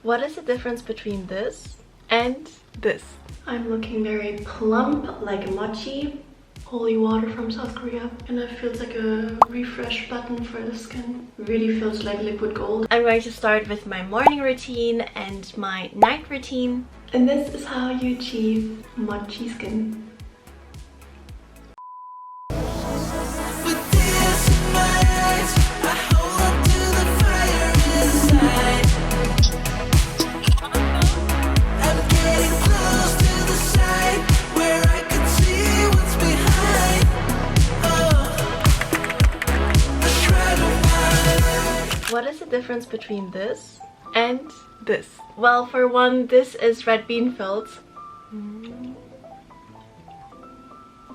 What is the difference between this and this? I'm looking very plump, like a Mochi. Holy water from South Korea. And it feels like a refresh button for the skin. Really feels like liquid gold. I'm going to start with my morning routine and my night routine. And this is how you achieve Mochi skin. What is the difference between this and this? Well, for one, this is red bean filled.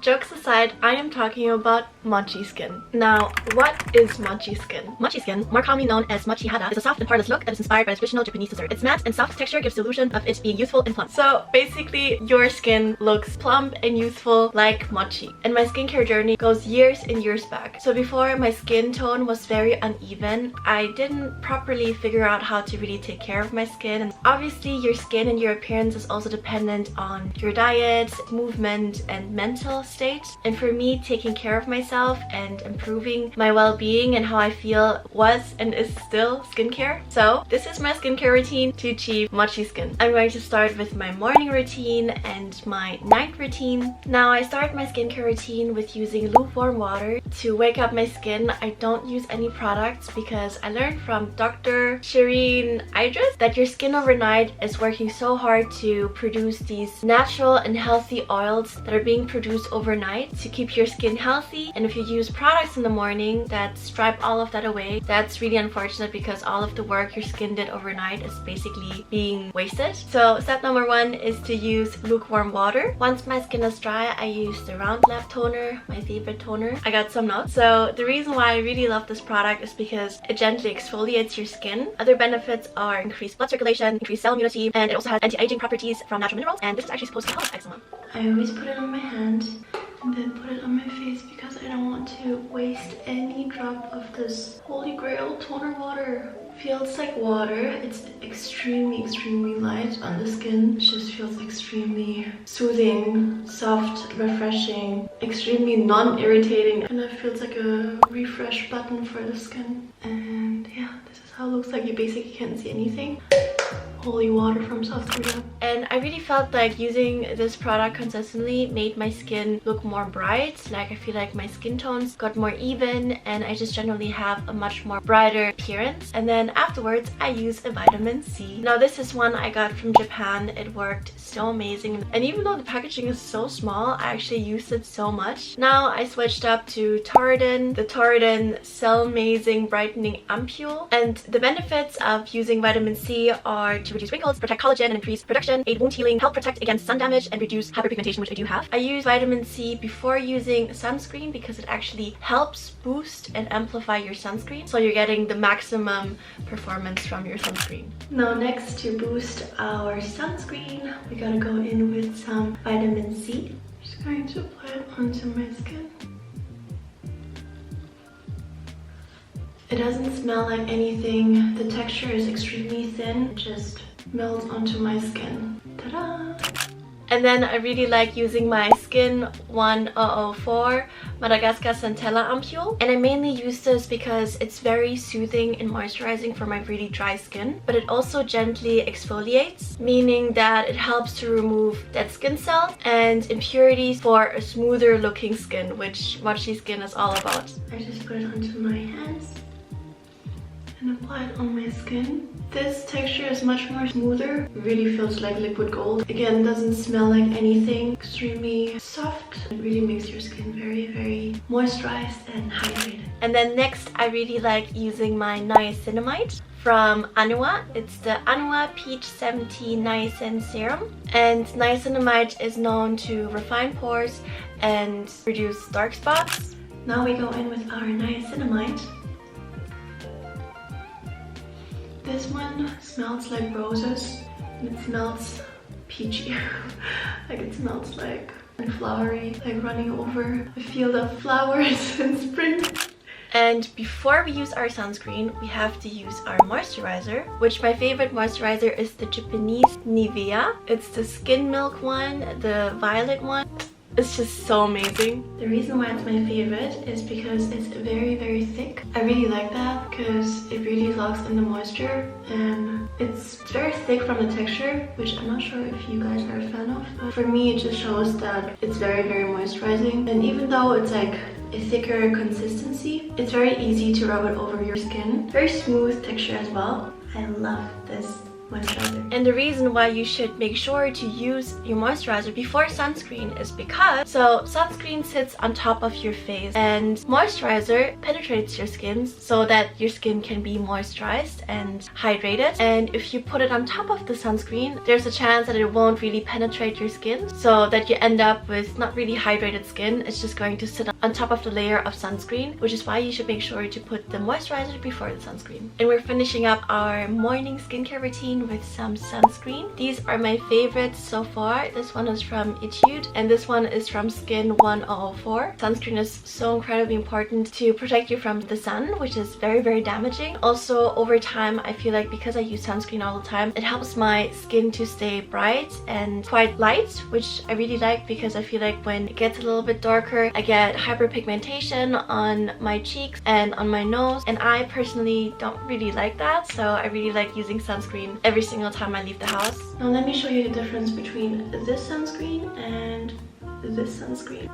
Jokes aside, I am talking about Mochi skin. Now, what is Mochi skin? Mochi skin, more commonly known as Mochi hada, is a soft and poreless look that is inspired by a traditional Japanese dessert. Its matte and soft texture gives the illusion of it being youthful and plump. So basically, your skin looks plump and youthful like Mochi. And my skincare journey goes years and years back. So before, my skin tone was very uneven. I didn't properly figure out how to really take care of my skin. And obviously, your skin and your appearance is also dependent on your diet, movement, and mental state. And for me, taking care of myself and improving my well-being and how I feel was and is still skincare. So this is my skincare routine to achieve Mochi skin. I'm going to start with my morning routine and my night routine. Now I start my skincare routine with using lukewarm water to wake up my skin. I don't use any products because I learned from Dr. Shireen Idris that your skin overnight is working so hard to produce these natural and healthy oils that are being produced overnight to keep your skin healthy. And if you use products in the morning that stripe all of that away, that's really unfortunate because all of the work your skin did overnight is basically being wasted. So step number one is to use lukewarm water. Once my skin is dry, I use the Round Lab toner, my favorite toner. I got some notes. So the reason why I really love this product is because it gently exfoliates your skin. Other benefits are increased blood circulation, increased cell immunity, and it also has anti-aging properties from natural minerals, and this is actually supposed to help eczema. I always put it on my hand and then put it on my face because I don't want to waste any drop of this holy grail toner water. Feels like water. It's extremely light on the skin. It just feels extremely soothing, soft, refreshing, extremely non-irritating, and it feels like a refresh button for the skin. And yeah, this is how it looks like. You basically can't see anything. Holy water from South Korea. And I really felt like using this product consistently made my skin look more bright. Like I feel like my skin tones got more even and I just generally have a much more brighter appearance. And then afterwards I use a vitamin C. Now this is one I got from Japan. It worked so amazing. And even though the packaging is so small, I actually used it so much. Now I switched up to Torriden, the Torriden CELLMAZING Brightening Ampoule. And the benefits of using vitamin C are to reduce wrinkles, protect collagen and increase production, aid wound healing, help protect against sun damage, and reduce hyperpigmentation, which I do have. I use vitamin C before using sunscreen because it actually helps boost and amplify your sunscreen, so you're getting the maximum performance from your sunscreen. Now next, to boost our sunscreen, we gotta go in with some vitamin C. Just going to apply it onto my skin. It doesn't smell like anything. The texture is extremely thin. It just melts onto my skin. Ta-da! And then I really like using my Skin 1004 Madagascar Centella Ampoule. And I mainly use this because it's very soothing and moisturizing for my really dry skin. But it also gently exfoliates, meaning that it helps to remove dead skin cells and impurities for a smoother looking skin, which Mochi skin is all about. I just put it onto my hands and apply it on my skin. This texture is much more smoother. It really feels like liquid gold. Again, doesn't smell like anything. Extremely soft. It really makes your skin very moisturized and hydrated. And then next, I really like using my Niacinamide from Anua. It's the Anua Peach 70 Niacin Serum. And niacinamide is known to refine pores and reduce dark spots. Now we go in with our niacinamide. This one smells like roses, and it smells peachy. Like it smells like and flowery, like running over a field of flowers in spring. And before we use our sunscreen, we have to use our moisturizer, which my favorite moisturizer is the Japanese NIVEA. It's the skin milk one, the violet one. It's just so amazing. The reason why it's my favorite is because it's very thick. I really like that because it really locks in the moisture, and it's very thick from the texture, which I'm not sure if you guys are a fan of, but for me it just shows that it's very moisturizing. And even though it's like a thicker consistency, it's very easy to rub it over your skin. Very smooth texture as well. I love this moisturizer. And the reason why you should make sure to use your moisturizer before sunscreen is because sunscreen sits on top of your face and moisturizer penetrates your skin so that your skin can be moisturized and hydrated. And if you put it on top of the sunscreen, there's a chance that it won't really penetrate your skin, so that you end up with not really hydrated skin. It's just going to sit on top of the layer of sunscreen, which is why you should make sure to put the moisturizer before the sunscreen. And we're finishing up our morning skincare routine with some sunscreen. These are my favorites so far. This one is from Etude and this one is from Skin 1004. Sunscreen is so incredibly important to protect you from the sun, which is very damaging. Also, over time, I feel like because I use sunscreen all the time, it helps my skin to stay bright and quite light, which I really like because I feel like when it gets a little bit darker, I get hyperpigmentation on my cheeks and on my nose, and I personally don't really like that, so I really like using sunscreen every single time I leave the house. Now let me show you the difference between this sunscreen and this sunscreen.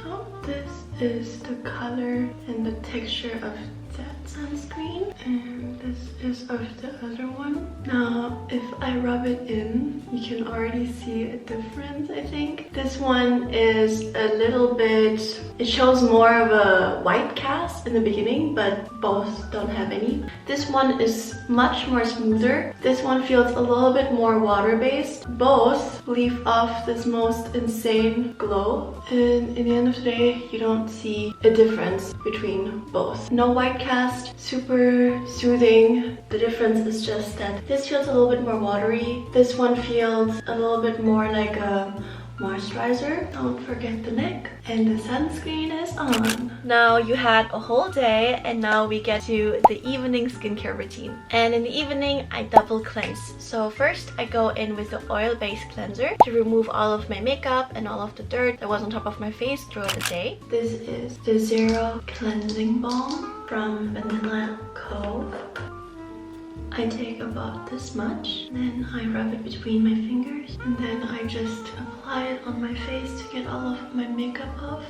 So this is the color and the texture of that sunscreen, and this is of the other one. Now if I rub it in, you can already see a difference. I think this one is a little bit, it shows more of a white cast in the beginning, but both don't have any. This one is much more smoother. This one feels a little bit more water-based. Both leave off this most insane glow, and in the end of the day you don't see a difference between both. No white cast, super soothing. The difference is just that this feels a little bit more watery. This one feels a little bit more like a moisturizer. Don't forget the neck. And the sunscreen is on. Now you had a whole day and now we get to the evening skincare routine. And in the evening I double cleanse. So first I go in with the oil-based cleanser to remove all of my makeup and all of the dirt that was on top of my face throughout the day. This is the Zero Cleansing Balm from Vanilla Cove. I take about this much, then I rub it between my fingers, and then I just apply it on my face to get all of my makeup off.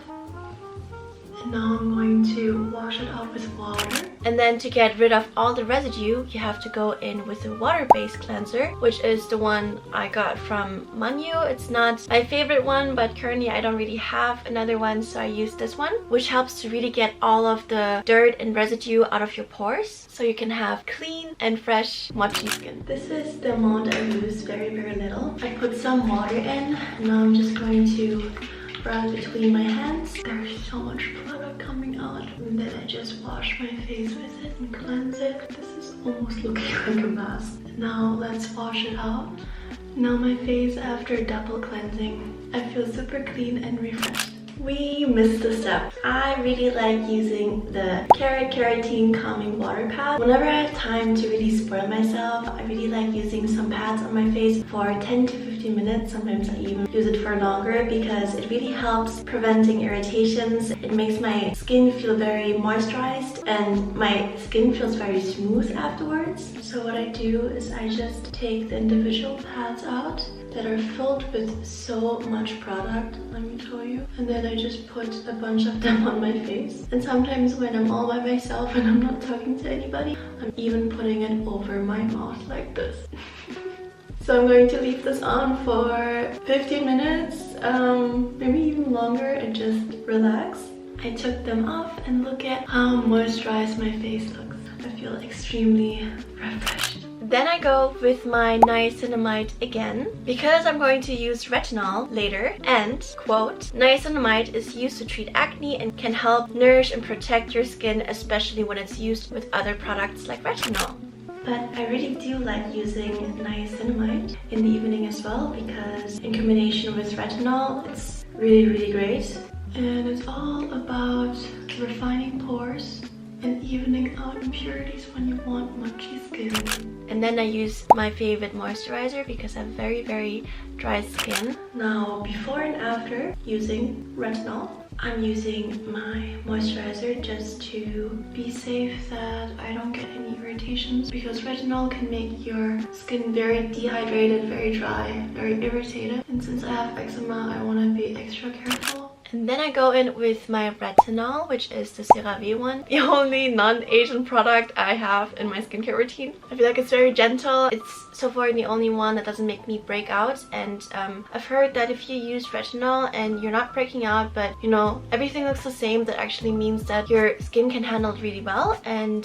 And now I'm going to wash it out with water. And then to get rid of all the residue, you have to go in with a water-based cleanser, which is the one I got from Manyo. It's not my favorite one, but currently I don't really have another one, so I use this one, which helps to really get all of the dirt and residue out of your pores, so you can have clean and fresh mochi skin. This is the amount I use, very little. I put some water in, and now I'm just going to rub between my hands. There's so much product coming out, and then I just wash my face with it and cleanse it. This is almost looking like a mask. Now let's wash it out. Now my face after double cleansing, I feel super clean and refreshed. We missed a step. I really like using the Carotene Calming Water Pad. Whenever I have time to really spoil myself, I really like using some pads on my face for 10 to 15 minutes. Sometimes I even use it for longer because it really helps preventing irritations. It makes my skin feel very moisturized and my skin feels very smooth afterwards. So what I do is I just take the individual pads out that are filled with so much product, let me tell you. And then I just put a bunch of them on my face. And sometimes when I'm all by myself and I'm not talking to anybody, I'm even putting it over my mouth like this. So I'm going to leave this on for 15 minutes, maybe even longer, and just relax. I took them off and look at how moisturized my face looks. I feel extremely refreshed. Then I go with my Niacinamide again, because I'm going to use retinol later, and, quote, Niacinamide is used to treat acne and can help nourish and protect your skin, especially when it's used with other products like retinol. But I really do like using niacinamide in the evening as well, because in combination with retinol, it's really great. And it's all about refining pores and evening out impurities when you want mochi skin. And then I use my favorite moisturizer because I have very dry skin. Now, before and after using retinol, I'm using my moisturizer just to be safe that I don't get any irritations, because retinol can make your skin very dehydrated, very dry, very irritated. And since I have eczema, I want to be extra careful. And then I go in with my retinol, which is the Cerave one. The only non-Asian product I have in my skincare routine. I feel like it's very gentle. It's so far the only one that doesn't make me break out. And I've heard that if you use retinol and you're not breaking out, but you know, everything looks the same, that actually means that your skin can handle it really well. And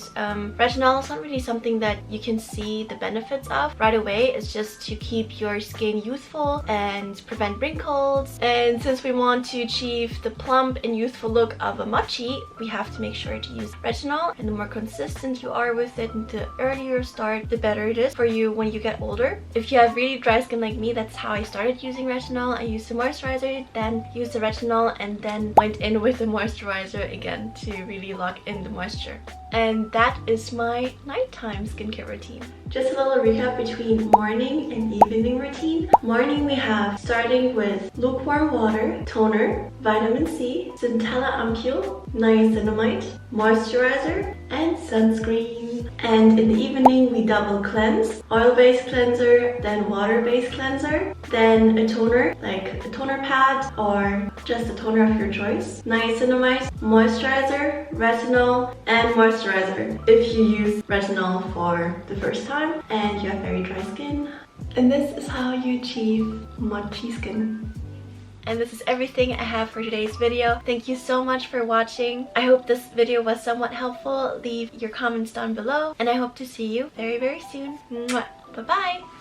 retinol is not really something that you can see the benefits of right away. It's just to keep your skin youthful and prevent wrinkles. And since we want to achieve the plump and youthful look of a mochi, we have to make sure to use retinol. And the more consistent you are with it and the earlier start, the better it is for you when you get older. If you have really dry skin like me, that's how I started using retinol. I used the moisturizer, then used the retinol, and then went in with the moisturizer again to really lock in the moisture. And that is my nighttime skincare routine. Just a little recap between morning and evening routine. Morning we have, starting with lukewarm water, toner, vitamin C, Centella Ampoule, Niacinamide, moisturizer, and sunscreen. And in the evening we double cleanse, oil-based cleanser, then water-based cleanser, then a toner, like a toner pad or just a toner of your choice, niacinamide, moisturizer, retinol, and moisturizer if you use retinol for the first time and you have very dry skin. And this is how you achieve mochi skin. And this is everything I have for today's video. Thank you so much for watching. I hope this video was somewhat helpful. Leave your comments down below, and I hope to see you very soon. Mwah. Bye bye.